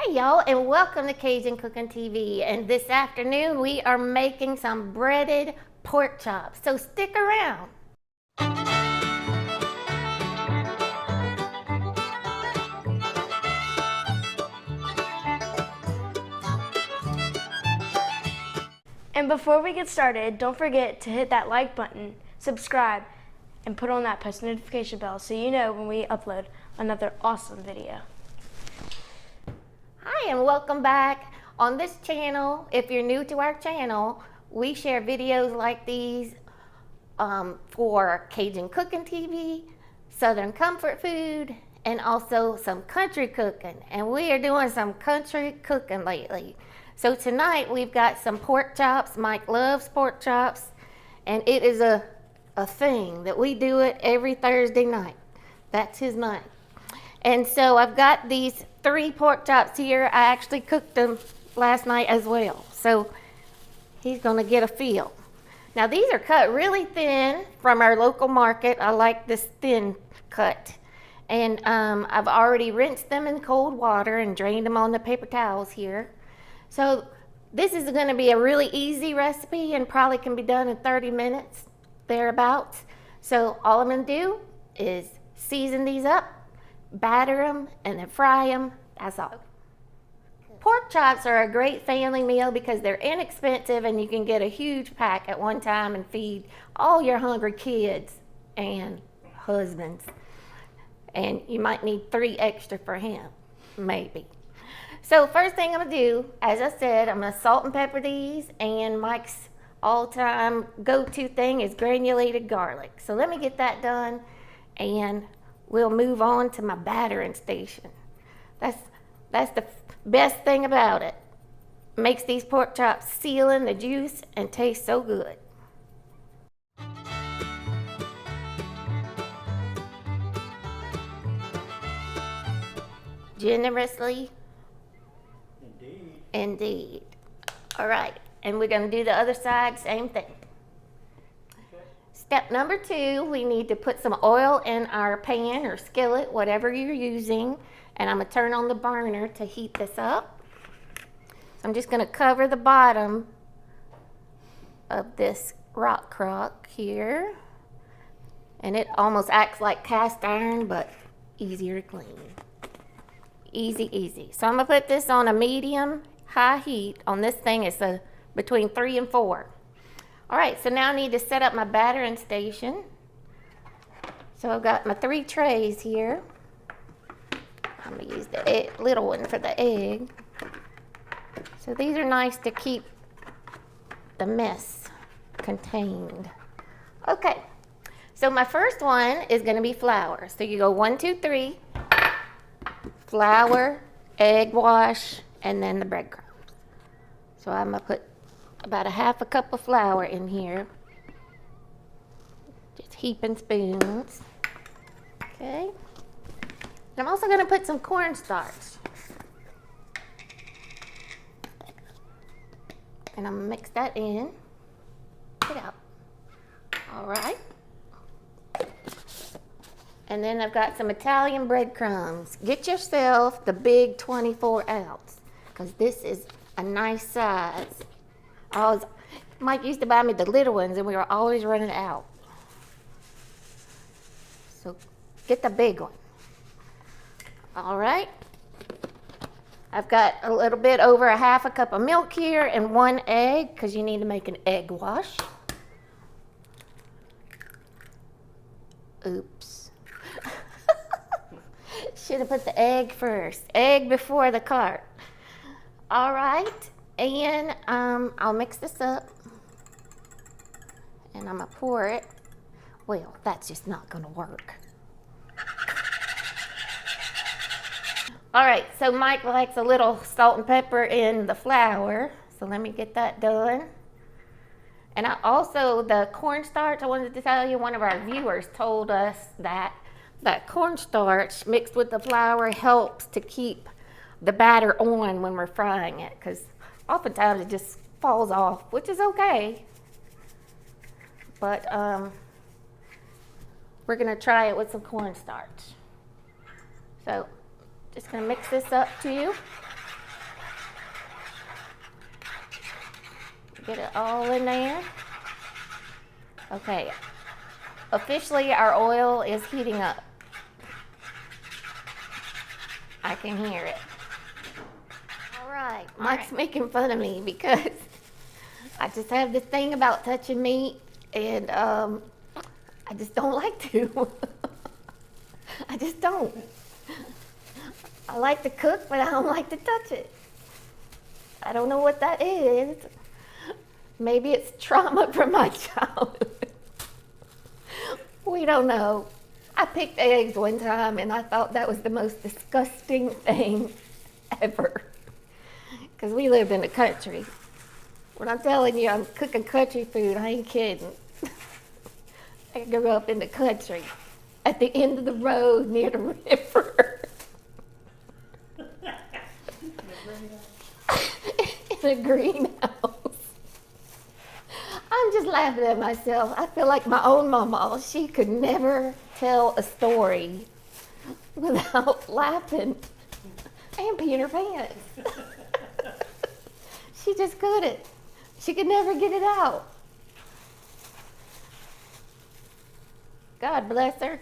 Hey y'all, and welcome to Cajun Cooking TV. And this afternoon we are making some breaded pork chops, so stick around. And before we get started, don't forget to hit that like button, subscribe, and put on that post notification bell so you know when we upload another awesome video. Hi, and welcome back. On this channel, if you're new to our channel, we share videos like these for Cajun Cooking TV, Southern Comfort Food, and also some country cooking. And we are doing some country cooking lately. So tonight we've got some pork chops. Mike loves pork chops, and it is a thing that we do it every Thursday night. That's his night. And so I've got these 3 pork chops here. I actually cooked them last night as well. So he's gonna get a feel. Now these are cut really thin from our local market. I like this thin cut. And I've already rinsed them in cold water and drained them on the paper towels here. So this is gonna be a really easy recipe and probably can be done in 30 minutes, thereabouts. So all I'm gonna do is season these up, batter them, and then fry them. That's all. Pork chops are a great family meal because they're inexpensive and you can get a huge pack at one time and feed all your hungry kids and husbands. And you might need 3 extra for him, maybe. So first thing I'm gonna do, as I said, I'm gonna salt and pepper these, and Mike's all-time go-to thing is granulated garlic. So let me get that done and we'll move on to my battering station. That's the best thing about it. Makes these pork chops seal in the juice and taste so good. Generously. Indeed. All right, and we're gonna do the other side, same thing. Okay. Step number 2, we need to put some oil in our pan or skillet, whatever you're using, and I'm gonna turn on the burner to heat this up. I'm just gonna cover the bottom of this rock crock here, and it almost acts like cast iron, but easier to clean. Easy, easy. So I'm gonna put this on a medium high heat on this thing. It's between 3 and 4. All right, so now I need to set up my battering station. So I've got my 3 trays here. I'm gonna use the little one for the egg. So these are nice to keep the mess contained. Okay, so my first one is gonna be flour. So you go 1, 2, 3, flour, egg wash, and then the breadcrumbs. So I'm gonna put about 1/2 cup of flour in here. Just heaping spoons. Okay. And I'm also gonna put some cornstarch. And I'm gonna mix that in. Get out. All right. And then I've got some Italian breadcrumbs. Get yourself the big 24 ounce, because this is a nice size. Mike used to buy me the little ones and we were always running out. So get the big one. All right. I've got a little bit over 1/2 cup of milk here and 1 egg, because you need to make an egg wash. Oops. Should have put the egg first. Egg before the cart. All right, and I'll mix this up. And I'm gonna pour it. Well, that's just not gonna work. All right, so Mike likes a little salt and pepper in the flour. So let me get that done. And the cornstarch, I wanted to tell you, one of our viewers told us that cornstarch mixed with the flour helps to keep the batter on when we're frying it, because oftentimes it just falls off, which is okay. But we're gonna try it with some cornstarch. So just gonna mix this up too. Get it all in there. Okay. Officially, our oil is heating up. I can hear it. All right. Mike's making fun of me because I just have this thing about touching meat, and I just don't like to. I just don't. I like to cook, but I don't like to touch it. I don't know what that is. Maybe it's trauma from my childhood. We don't know. I picked eggs one time and I thought that was the most disgusting thing ever. Because we lived in the country. When I'm telling you I'm cooking country food, I ain't kidding. I grew up in the country, at the end of the road near the river. In a greenhouse. I'm just laughing at myself. I feel like my own mama. She could never tell a story without laughing and peeing her pants. She just couldn't. She could never get it out. God bless her.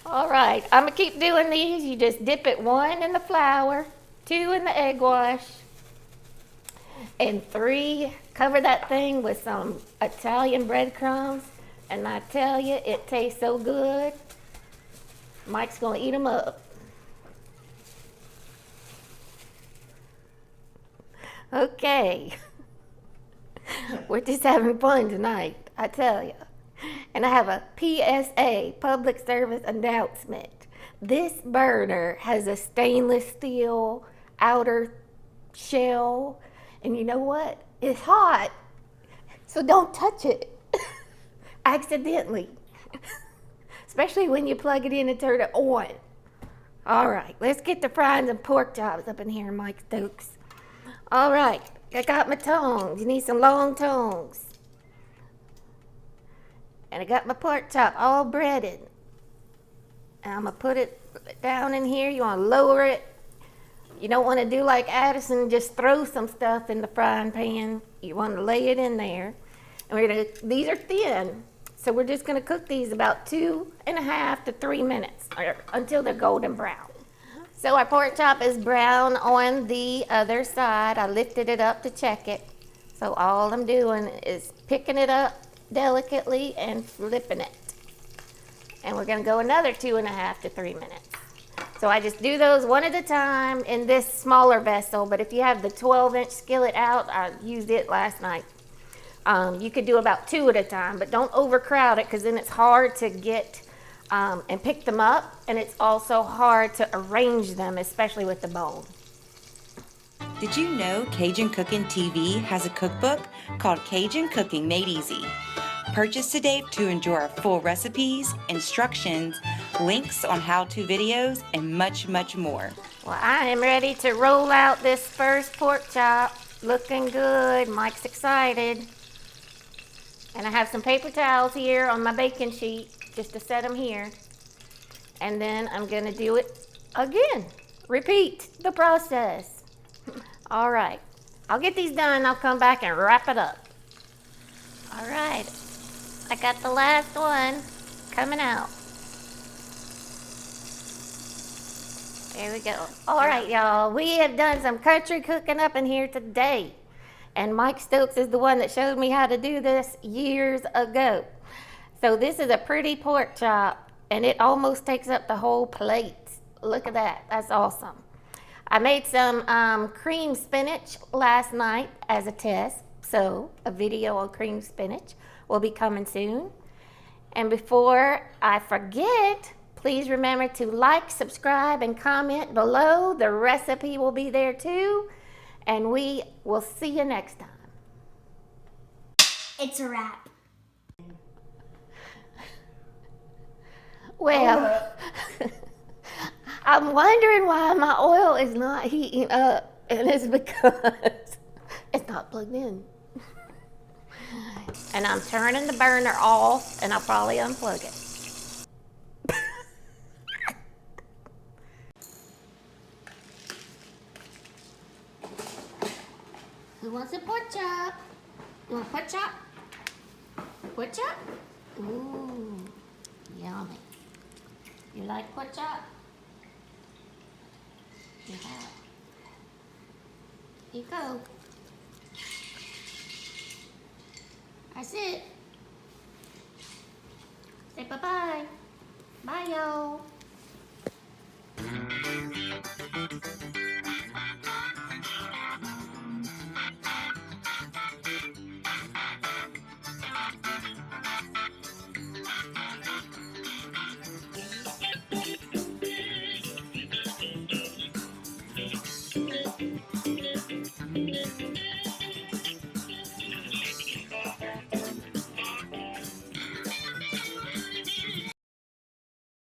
All right, I'm gonna keep doing these. You just dip it 1 in the flour, 2 in the egg wash, and 3, cover that thing with some Italian breadcrumbs. And I tell you, it tastes so good. Mike's gonna eat them up. Okay. We're just having fun tonight, I tell you. And I have a PSA, public service announcement. This burner has a stainless steel outer shell. And you know what? It's hot. So don't touch it accidentally. Especially when you plug it in and turn it on. All right, let's get to frying some pork chops up in here, Mike Stokes. All right, I got my tongs. You need some long tongs. And I got my pork chop all breaded. And I'm gonna put it down in here. You wanna lower it. You don't wanna do like Addison and just throw some stuff in the frying pan. You wanna lay it in there. And these are thin. So we're just gonna cook these about 2.5 to 3 minutes or until they're golden brown. So our pork chop is brown on the other side. I lifted it up to check it. So all I'm doing is picking it up delicately and flipping it. And we're gonna go another 2.5 to 3 minutes. So I just do those one at a time in this smaller vessel, but if you have the 12-inch skillet out, I used it last night. You could do about 2 at a time, but don't overcrowd it because then it's hard to get and pick them up, and it's also hard to arrange them, especially with the bone. Did you know Cajun Cooking TV has a cookbook called Cajun Cooking Made Easy? Purchase today to enjoy our full recipes, instructions, links on how-to videos, and much, much more. Well, I am ready to roll out this first pork chop. Looking good. Mike's excited. And I have some paper towels here on my baking sheet just to set them here. And then I'm going to do it again. Repeat the process. All right. I'll get these done. I'll come back and wrap it up. All right. I got the last one coming out. There we go. All right, y'all. We have done some country cooking up in here today. And Mike Stokes is the one that showed me how to do this years ago. So this is a pretty pork chop, and it almost takes up the whole plate. Look at that. That's awesome. I made some cream spinach last night as a test. So a video on cream spinach will be coming soon. And before I forget, please remember to like, subscribe, and comment below. The recipe will be there too. And we will see you next time. It's a wrap. Well, I'm wondering why my oil is not heating up, and it's because it's not plugged in. And I'm turning the burner off, and I'll probably unplug it. Who wants a pork chop? You want pork chop? Pork chop? Ooh, yummy. You like pork chop? Yeah. Here you go. That's it. Say bye-bye. Bye, y'all.